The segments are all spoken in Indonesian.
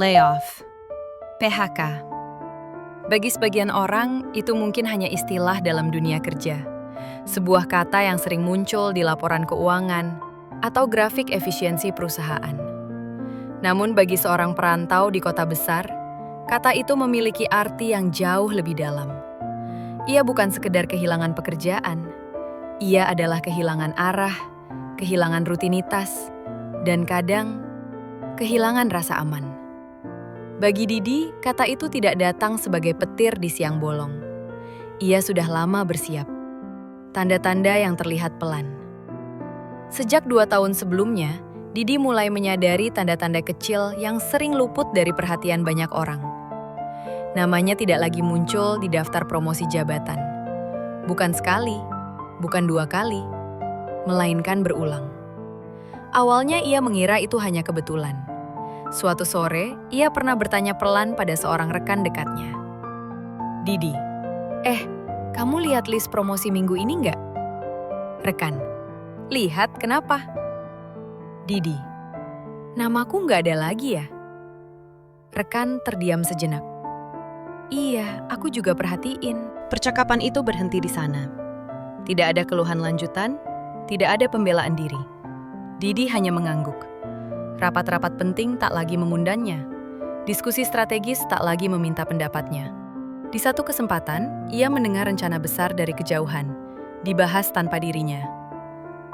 Layoff, PHK. Bagi sebagian orang, itu mungkin hanya istilah dalam dunia kerja. Sebuah kata yang sering muncul di laporan keuangan atau grafik efisiensi perusahaan. Namun bagi seorang perantau di kota besar, kata itu memiliki arti yang jauh lebih dalam. Ia bukan sekedar kehilangan pekerjaan. Ia adalah kehilangan arah, kehilangan rutinitas, dan kadang kehilangan rasa aman. Bagi Didi, kata itu tidak datang sebagai petir di siang bolong. Ia sudah lama bersiap. Tanda-tanda yang terlihat pelan. Sejak 2 tahun sebelumnya, Didi mulai menyadari tanda-tanda kecil yang sering luput dari perhatian banyak orang. Namanya tidak lagi muncul di daftar promosi jabatan. Bukan sekali, bukan 2 kali, melainkan berulang. Awalnya ia mengira itu hanya kebetulan. Suatu sore, ia pernah bertanya pelan pada seorang rekan dekatnya. Didi, kamu lihat list promosi minggu ini nggak? Rekan, lihat kenapa? Didi, namaku nggak ada lagi ya? Rekan terdiam sejenak. Iya, aku juga perhatiin. Percakapan itu berhenti di sana. Tidak ada keluhan lanjutan, tidak ada pembelaan diri. Didi hanya mengangguk. Rapat-rapat penting tak lagi mengundangnya. Diskusi strategis tak lagi meminta pendapatnya. Di satu kesempatan, ia mendengar rencana besar dari kejauhan, dibahas tanpa dirinya.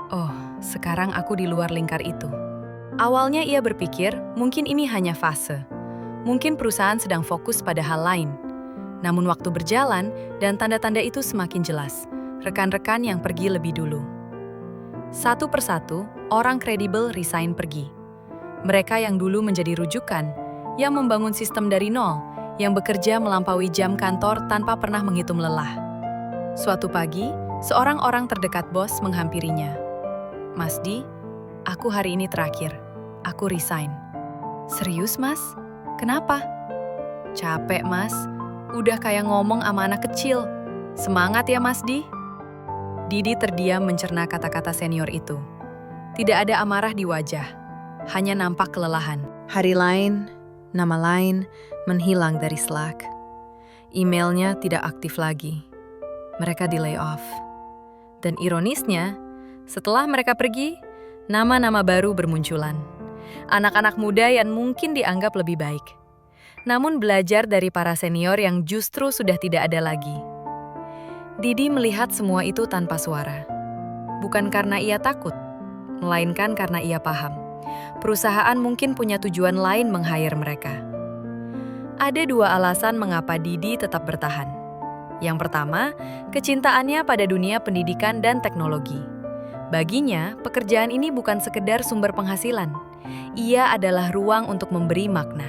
Oh, sekarang aku di luar lingkar itu. Awalnya ia berpikir mungkin ini hanya fase. Mungkin perusahaan sedang fokus pada hal lain. Namun waktu berjalan dan tanda-tanda itu semakin jelas. Rekan-rekan yang pergi lebih dulu. Satu persatu, orang kredibel resign pergi. Mereka yang dulu menjadi rujukan, yang membangun sistem dari nol, yang bekerja melampaui jam kantor tanpa pernah menghitung lelah. Suatu pagi, seorang orang terdekat bos menghampirinya. Mas Di, aku hari ini terakhir. Aku resign. Serius, Mas? Kenapa? Capek, Mas. Udah kayak ngomong sama anak kecil. Semangat ya, Mas Di. Didi terdiam mencerna kata-kata senior itu. Tidak ada amarah di wajah, hanya nampak kelelahan. Hari lain, nama lain, menghilang dari Slack. Emailnya tidak aktif lagi. Mereka di layoff. Dan ironisnya, setelah mereka pergi, nama-nama baru bermunculan. Anak-anak muda yang mungkin dianggap lebih baik. Namun belajar dari para senior yang justru sudah tidak ada lagi. Didi melihat semua itu tanpa suara. Bukan karena ia takut, melainkan karena ia paham. Perusahaan mungkin punya tujuan lain meng-hire mereka. Ada 2 alasan mengapa Didi tetap bertahan. Yang pertama, kecintaannya pada dunia pendidikan dan teknologi. Baginya, pekerjaan ini bukan sekedar sumber penghasilan. Ia adalah ruang untuk memberi makna.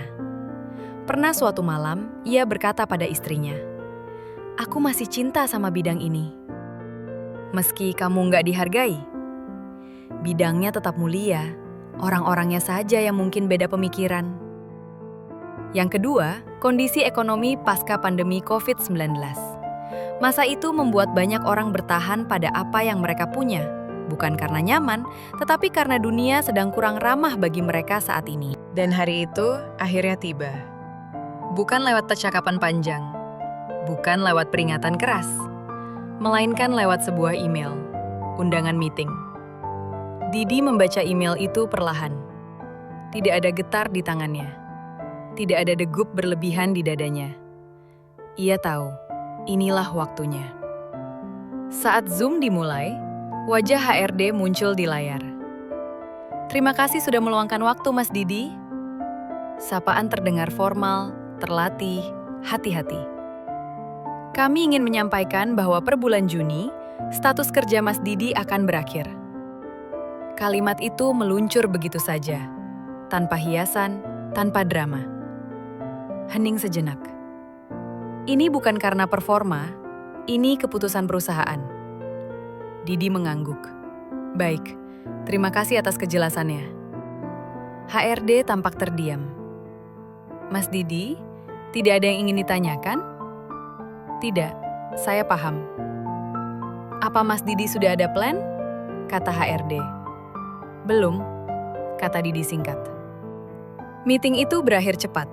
Pernah suatu malam, ia berkata pada istrinya, "Aku masih cinta sama bidang ini. Meski kamu nggak dihargai, bidangnya tetap mulia, orang-orangnya saja yang mungkin beda pemikiran." Yang kedua, kondisi ekonomi pasca pandemi COVID-19. Masa itu membuat banyak orang bertahan pada apa yang mereka punya, bukan karena nyaman, tetapi karena dunia sedang kurang ramah bagi mereka saat ini. Dan hari itu akhirnya tiba. Bukan lewat percakapan panjang, bukan lewat peringatan keras, melainkan lewat sebuah email, undangan meeting. Didi membaca email itu perlahan. Tidak ada getar di tangannya. Tidak ada degup berlebihan di dadanya. Ia tahu, inilah waktunya. Saat Zoom dimulai, wajah HRD muncul di layar. "Terima kasih sudah meluangkan waktu, Mas Didi." Sapaan terdengar formal, terlatih, hati-hati. "Kami ingin menyampaikan bahwa per bulan Juni, status kerja Mas Didi akan berakhir." Kalimat itu meluncur begitu saja, tanpa hiasan, tanpa drama. Hening sejenak. Ini bukan karena performa, ini keputusan perusahaan. Didi mengangguk. "Baik, terima kasih atas kejelasannya." HRD tampak terdiam. "Mas Didi, tidak ada yang ingin ditanyakan?" "Tidak, saya paham." "Apa Mas Didi sudah ada plan?" kata HRD. "Belum," kata Didi singkat. Meeting itu berakhir cepat,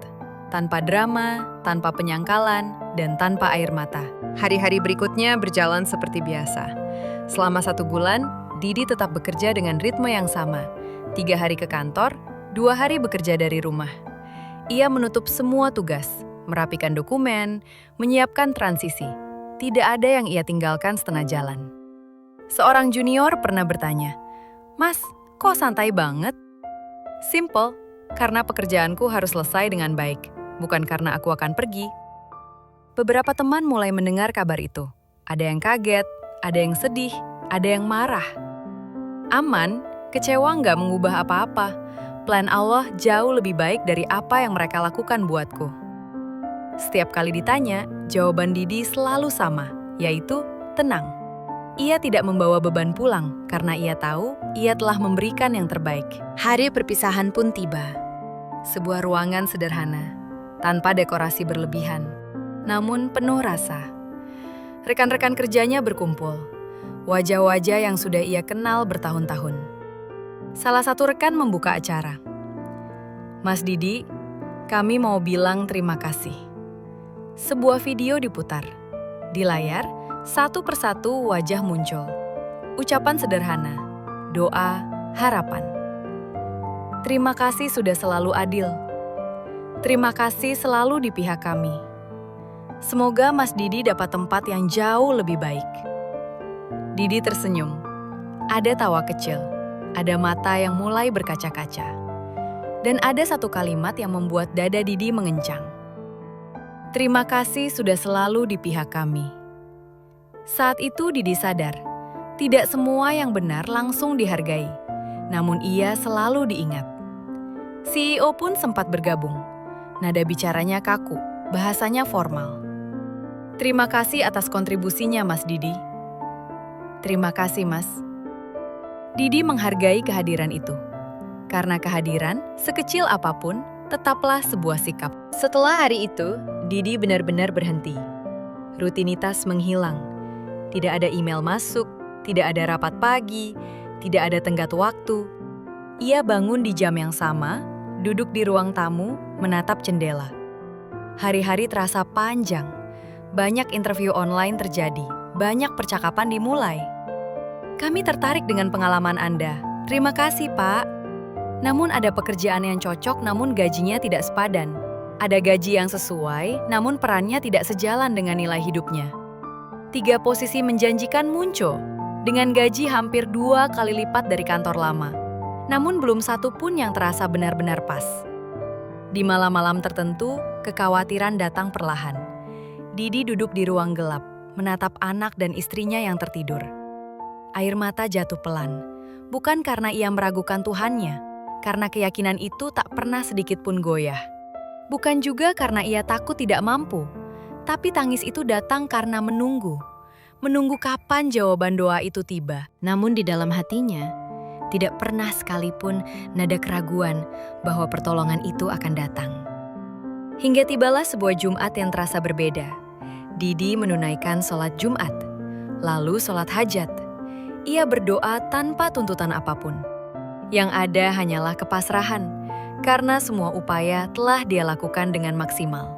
tanpa drama, tanpa penyangkalan, dan tanpa air mata. Hari-hari berikutnya berjalan seperti biasa. Selama 1 bulan, Didi tetap bekerja dengan ritme yang sama. 3 hari ke kantor, 2 hari bekerja dari rumah. Ia menutup semua tugas, merapikan dokumen, menyiapkan transisi. Tidak ada yang ia tinggalkan setengah jalan. Seorang junior pernah bertanya, "Mas, kok santai banget?" Simple, karena pekerjaanku harus selesai dengan baik, bukan karena aku akan pergi. Beberapa teman mulai mendengar kabar itu. Ada yang kaget, ada yang sedih, ada yang marah. Aman, kecewa nggak mengubah apa-apa. Plan Allah jauh lebih baik dari apa yang mereka lakukan buatku. Setiap kali ditanya, jawaban Didi selalu sama, yaitu tenang. Ia tidak membawa beban pulang karena ia tahu ia telah memberikan yang terbaik. Hari perpisahan pun tiba. Sebuah ruangan sederhana, tanpa dekorasi berlebihan, namun penuh rasa. Rekan-rekan kerjanya berkumpul, wajah-wajah yang sudah ia kenal bertahun-tahun. Salah satu rekan membuka acara. "Mas Didi, kami mau bilang terima kasih." Sebuah video diputar. Di layar, satu persatu wajah muncul. Ucapan sederhana, doa, harapan. Terima kasih sudah selalu adil. Terima kasih selalu di pihak kami. Semoga Mas Didi dapat tempat yang jauh lebih baik. Didi tersenyum. Ada tawa kecil, ada mata yang mulai berkaca-kaca. Dan ada satu kalimat yang membuat dada Didi mengencang. Terima kasih sudah selalu di pihak kami. Saat itu Didi sadar, tidak semua yang benar langsung dihargai, namun ia selalu diingat. CEO pun sempat bergabung. Nada bicaranya kaku, bahasanya formal. Terima kasih atas kontribusinya, Mas Didi. Terima kasih, Mas. Didi menghargai kehadiran itu. Karena kehadiran, sekecil apapun, tetaplah sebuah sikap. Setelah hari itu, Didi benar-benar berhenti. Rutinitas menghilang. Tidak ada email masuk, tidak ada rapat pagi, tidak ada tenggat waktu. Ia bangun di jam yang sama, duduk di ruang tamu, menatap jendela. Hari-hari terasa panjang. Banyak interview online terjadi, banyak percakapan dimulai. Kami tertarik dengan pengalaman Anda. Terima kasih, Pak. Namun ada pekerjaan yang cocok namun gajinya tidak sepadan. Ada gaji yang sesuai, namun perannya tidak sejalan dengan nilai hidupnya. 3 posisi menjanjikan muncul, dengan gaji hampir 2 kali lipat dari kantor lama. Namun belum satu pun yang terasa benar-benar pas. Di malam-malam tertentu, kekhawatiran datang perlahan. Didi duduk di ruang gelap, menatap anak dan istrinya yang tertidur. Air mata jatuh pelan, bukan karena ia meragukan Tuhannya, karena keyakinan itu tak pernah sedikit pun goyah. Bukan juga karena ia takut tidak mampu, tapi tangis itu datang karena menunggu kapan jawaban doa itu tiba. Namun di dalam hatinya, tidak pernah sekalipun nada keraguan bahwa pertolongan itu akan datang. Hingga tibalah sebuah Jumat yang terasa berbeda. Didi menunaikan sholat Jumat, lalu sholat hajat. Ia berdoa tanpa tuntutan apapun. Yang ada hanyalah kepasrahan, karena semua upaya telah dia lakukan dengan maksimal.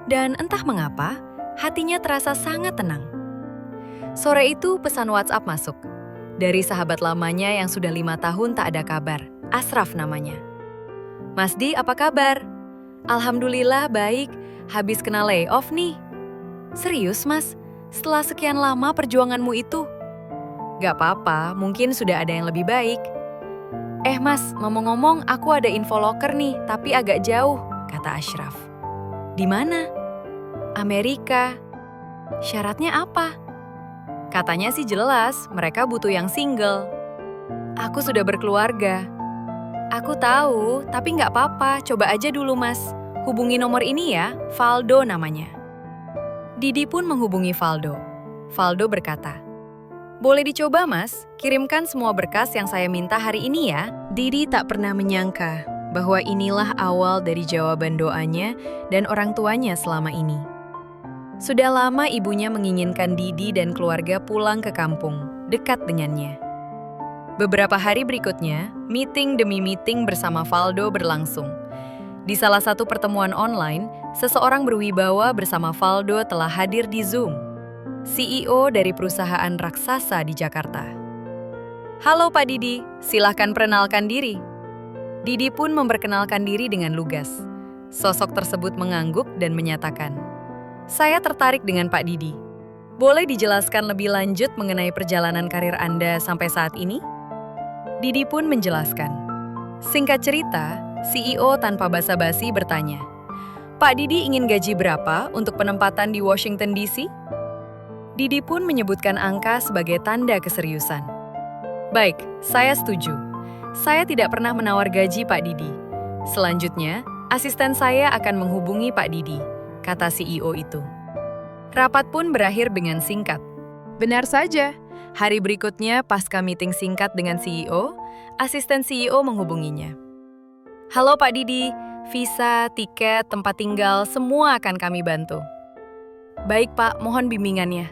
Dan entah mengapa, hatinya terasa sangat tenang. Sore itu pesan WhatsApp masuk. Dari sahabat lamanya yang sudah 5 tahun tak ada kabar, Ashraf namanya. "Mas Di, apa kabar?" "Alhamdulillah baik, habis kena layoff nih." "Serius, Mas? Setelah sekian lama perjuanganmu itu?" "Gak apa-apa, mungkin sudah ada yang lebih baik." Mas, ngomong-ngomong aku ada info loker nih, tapi agak jauh," kata Ashraf. "Di mana?" "Amerika." "Syaratnya apa?" "Katanya sih jelas, mereka butuh yang single." "Aku sudah berkeluarga." "Aku tahu, tapi nggak apa-apa, coba aja dulu Mas. Hubungi nomor ini ya, Valdo namanya." Didi pun menghubungi Valdo. Valdo berkata, "Boleh dicoba Mas, kirimkan semua berkas yang saya minta hari ini ya." Didi tak pernah menyangka bahwa inilah awal dari jawaban doanya dan orang tuanya selama ini. Sudah lama ibunya menginginkan Didi dan keluarga pulang ke kampung, dekat dengannya. Beberapa hari berikutnya, meeting demi meeting bersama Valdo berlangsung. Di salah satu pertemuan online, seseorang berwibawa bersama Valdo telah hadir di Zoom, CEO dari perusahaan raksasa di Jakarta. Halo Pak Didi, silahkan perkenalkan diri. Didi pun memperkenalkan diri dengan lugas. Sosok tersebut mengangguk dan menyatakan, "Saya tertarik dengan Pak Didi. Boleh dijelaskan lebih lanjut mengenai perjalanan karir Anda sampai saat ini?" Didi pun menjelaskan. Singkat cerita, CEO tanpa basa-basi bertanya, "Pak Didi ingin gaji berapa untuk penempatan di Washington DC?" Didi pun menyebutkan angka sebagai tanda keseriusan. "Baik, saya setuju. Saya tidak pernah menawar gaji Pak Didi. Selanjutnya, asisten saya akan menghubungi Pak Didi," kata CEO itu. Rapat pun berakhir dengan singkat. Benar saja, hari berikutnya pasca meeting singkat dengan CEO, asisten CEO menghubunginya. "Halo Pak Didi, visa, tiket, tempat tinggal, semua akan kami bantu." "Baik Pak, mohon bimbingannya."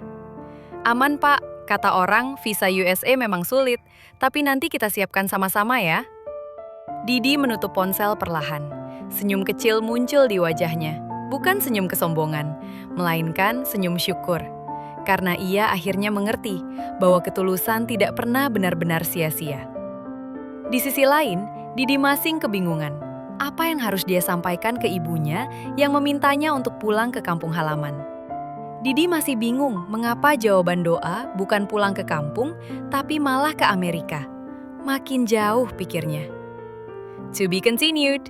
"Aman Pak, kata orang visa USA memang sulit, tapi nanti kita siapkan sama-sama ya." Didi menutup ponsel perlahan. Senyum kecil muncul di wajahnya, bukan senyum kesombongan, melainkan senyum syukur. Karena ia akhirnya mengerti bahwa ketulusan tidak pernah benar-benar sia-sia. Di sisi lain, Didi masing kebingungan. Apa yang harus dia sampaikan ke ibunya yang memintanya untuk pulang ke kampung halaman? Didi masih bingung mengapa jawaban doa bukan pulang ke kampung, tapi malah ke Amerika. Makin jauh pikirnya. To be continued.